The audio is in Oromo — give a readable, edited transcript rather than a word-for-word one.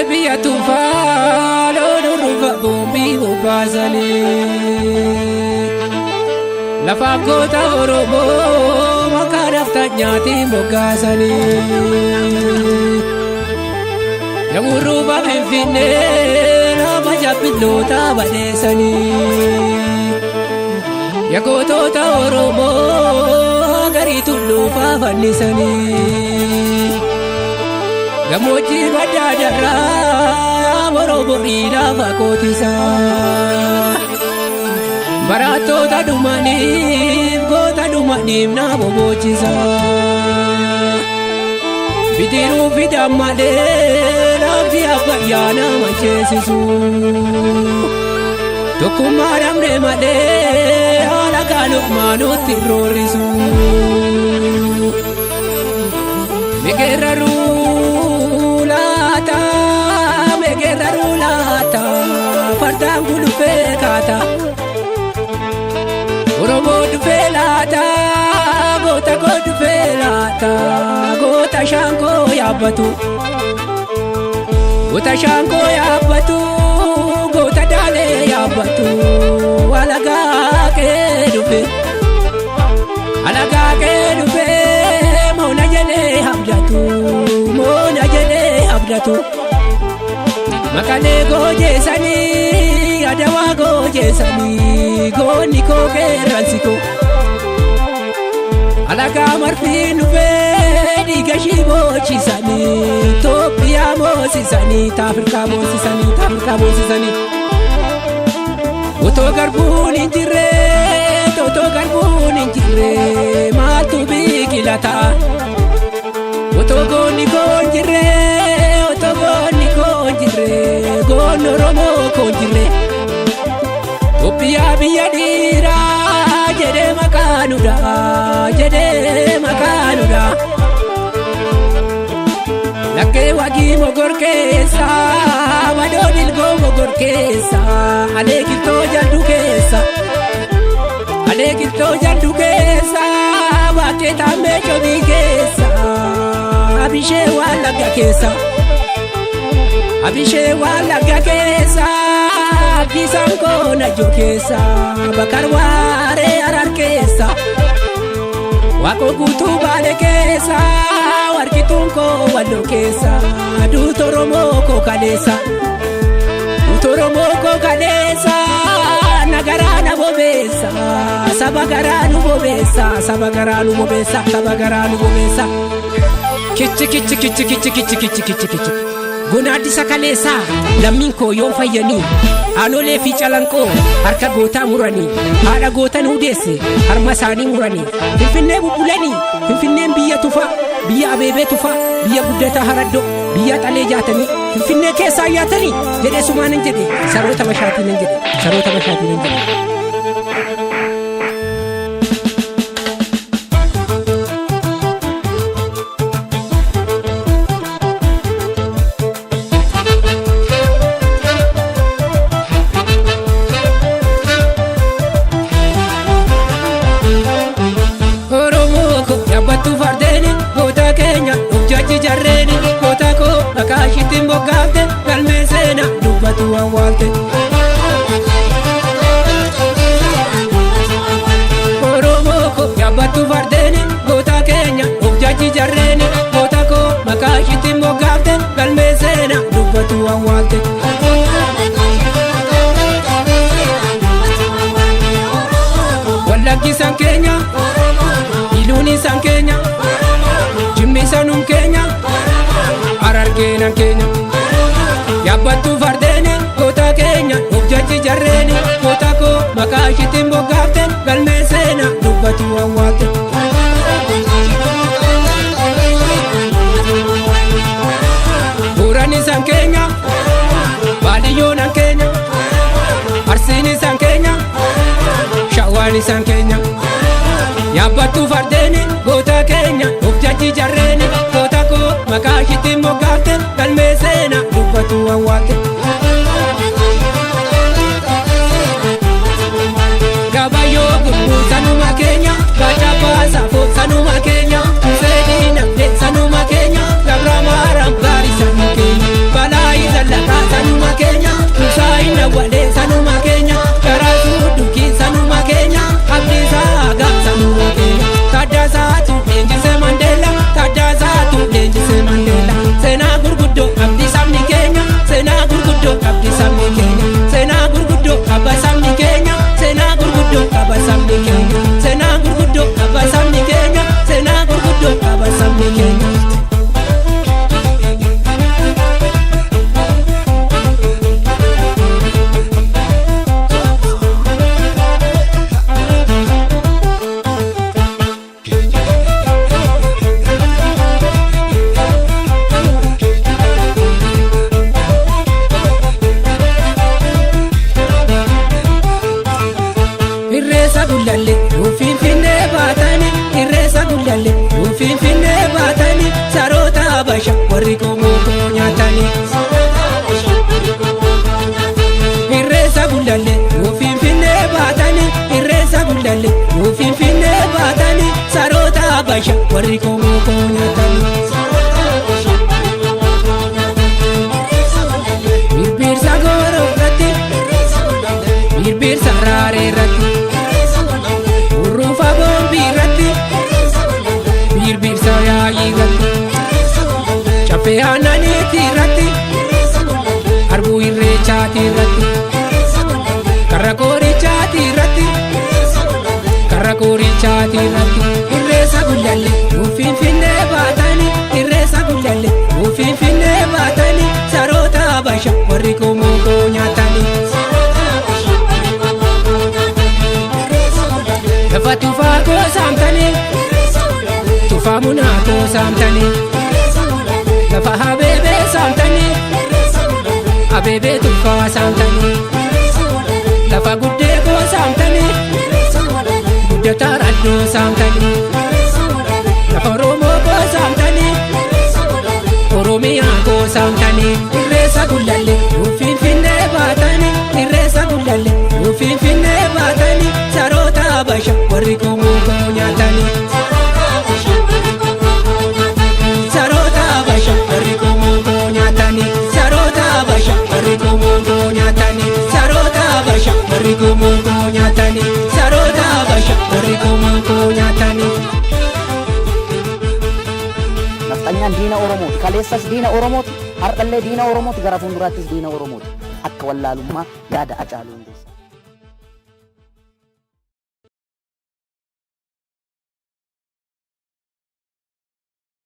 biyya tuufaa loon rufa boombii bobbaasanii lafaaf goota Oromoo maqaa daftaa nyaatiin moggaasanii yommuu rufa Finfinnee nama jabbiloota badheessanii yaa gootota Oromoo garii tulluufaa fannisanii gammoojjii baddaa jarraa Oromoo lafa qotisaa barattoota dhumaniif goota dhumaniif na bobboochisaa bidiruu fidaan malee lafti abbayyaa nama ceesisu tokkummaa dhabne malee haala gaalummaa nutti roorrisu meeqeerraruu laata fardaan kun dhufee kaata Oromoo dhufee laata goota koo dhufee laata goota shaangoo yaabbatu goota shaangoo yaabbatu goota daalee yaabbatu alagaa kee dhufe moona jedhee abdatu makalee goojeessanii adawaa goojeessanii goonni koo qeerransi koo alagaa marfiin dhufee dhiiga shii boochisanii Itoophiyaa moosisanii Afrikaa moosisanii otoo garbuun hin jirre maaltu biqilata otoo goonni koo hin jirre goonni Oromoo koo hin jirre Itoophiyaa biyya dhiiraa jedhee maqaanuudha lakkee wagii mogor keessa madoo dilgoo mogor keessa alee kiltoo jaldu keessa bakkee tammee cobii keessa abishee waan lagga keessa abdiisaan koo najjoo keessa bakar waaree arar keessa waaqoo guutuu baale keessa warqituun koo walloo keessa duuta Oromoo koo kaleessa nagaraa na bobeessa saba garaa nu bobeessa kichi gonaaddi sakaleessaa lammiin koo yoon fayyanii aanolee fi calanqoo harka gootaa muranii haadha goota nu deesse harma isaanii muranii Finfinnee bubbulanii Finfinneen biyya tufaa biyya abeebee tufaa biyya guddataa haraddoo biyya xalee jaatanii Finfinnee keessaa yaatanii jedhee sumaanan jedhe saroota bashaatiin jedhe. Makaashitiin boggaafte galmee seenaa dubbatu awwaalte Oromoo koo yaabbattu fardeeni goota keenya of jaji jarreeni goota koo makaashitiin boggaafte galmee seenaa dubbatu awwaalte Wallaggi isaan keenya Iluun isaan keenya Jimmi isaanum keenya Arargeenan keenya yaabbattu fardeeni goota keenya of jaji jarreeni goota koo makaashitiin boggaafte galmee seenaa dubbatu awwaalte Buuraan isaan keenya baadiyyoon keenya Arsiin isaan keenya Shawaan isaan keenya yaabbattu fardeeni goota keenya of jaji jarreeni goota koo makaashitiin boggaafte galmee seenaa dubbatu awwaalte gabayyoo gurguu sanuma keenya gaachapaa saafoo sanuma keenya seedii nafte sanuma keenya gabra maaraan baarii sanuma keenya balaa isa warri komoo koo nyaatanii. Birbirsa gooroo irratti birbirsa raaree irratti urruufa boombii irratti birbirsa yaa'ii irratti caffee aannaniitii irratti harbuu irreechaatii irratti karra koorichaatii irratti karra koorichaatii irratti irreessa gullallee Finfinnee baatanii irreessa gullallee Finfinnee baatanii saroota Habasha warri komoo koo nyaatanii. Lafa tufaa koo saamtanii tufaa munaa koo saamtanii lafa habeebee saamtanii habeebee tufaa saamtanii lafa guddee koo saamtanii guddata raddoo saamtanii lafa Oromoo koo saamtanii Oromiyaa koo saamtanii irreessa gullallee Finfinnee baatanii irreessa gullallee Finfinnee baatanii saroota Habasha warri komoo koo nyaatanii. Saroota Habasha warri komoo koo nyaatanii saroota Habasha warri komoo koo nyaatanii saroota Habasha warri komoo koo nyaatanii saroota Habasha warri komoo koo nyaatanii. Nafxanyaan diina Oromooti. Kaleessas diina Oromooti. Har'allee diina Oromooti. Gara fuulduraattis diina Oromooti. Akka wallaalummaa yaada Hacaaluun.